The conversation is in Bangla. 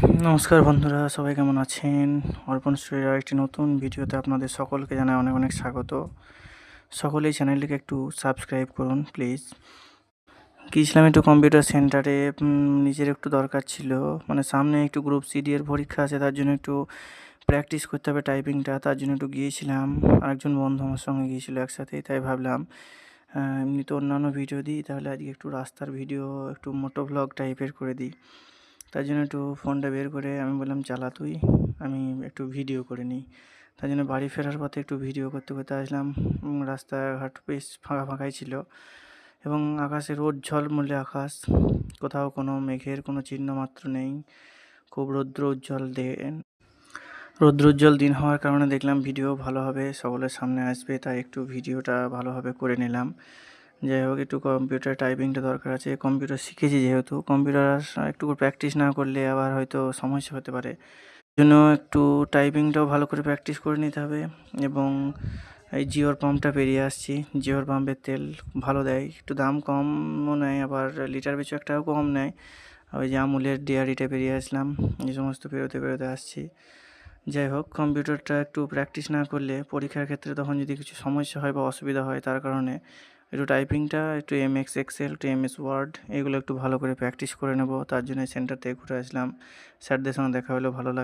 নমস্কার বন্ধুরা, সবাই কেমন আছেন? অর্পণ স্টুডিওর একটি নতুন ভিডিওতে আপনাদের সকলকে জানাই অনেক অনেক স্বাগত। সকলেই চ্যানেলটিকে একটু সাবস্ক্রাইব করুন প্লিজ। গিয়েছিলাম একটু কম্পিউটার সেন্টারে, নিজের একটু দরকার ছিল। মানে সামনে একটু গ্রুপ সিডি এর পরীক্ষা আছে, তার জন্য একটু প্র্যাকটিস করতে হবে টাইপিংটা, তার জন্য একটু গিয়েছিলাম। আরেকজন বন্ধু আমার সঙ্গে গিয়েছিল একসাথেই, তাই ভাবলাম এমনি তো অন্যান্য ভিডিও দিই, তাহলে আজকে একটু রাস্তার ভিডিও, একটু মোটো ভ্লগ টাইপের করে দিই। তার জন্য একটু ফোনটা বের করে আমি বললাম, চালা তুই, আমি একটু ভিডিও করে নিই। তার জন্য বাড়ি ফেরার পথে একটু ভিডিও করতে করতে আসলাম। রাস্তাঘাট বেশ ফাঁকা ফাঁকাই ছিল এবং আকাশে রোদ ঝলমলে আকাশ, কোথাও কোনো মেঘের কোনো চিহ্ন মাত্র নেই। খুব রৌদ্রোজ্জ্বল দিন হওয়ার কারণে দেখলাম ভিডিও ভালো হবে, সকলের সামনে আসবে, তাই একটু ভিডিওটা ভালোভাবে করে নিলাম। যাই হোক, একটু কম্পিউটার টাইপিংটা দরকার আছে। কম্পিউটার শিখেছি যেহেতু, কম্পিউটার একটু প্র্যাকটিস না করলে আবার হয়তো সমস্যা হতে পারে। জন্য একটু টাইপিংটাও ভালো করে প্র্যাকটিস করে নিতে হবে। এবং এই জিওর পাম্পটা পেরিয়ে আসছি। জিওর পাম্পের তেল ভালো দেয়, একটু দাম কমও নেয়, আবার লিটার পিছু 1 টাকা কম নেয়। ওই যে আমুলের ডেয়ারিটা পেরিয়ে আসলাম, এই সমস্ত পেরোতে পেরোতে আসছি। যাই হোক, কম্পিউটারটা একটু প্র্যাকটিস না করলে পরীক্ষার ক্ষেত্রে তখন যদি কিছু সমস্যা হয় বা অসুবিধা হয়, তার কারণে একটু টাইপিংটা, একটু এমএস এক্সেল, একটু এমএস ওয়ার্ড, এগুলো একটু ভালো করে প্র্যাকটিস করে নেব। তার জন্য সেন্টার থেকে ঘুরে আসলাম। স্যারদের সঙ্গে দেখা হলেও ভালো লাগলো।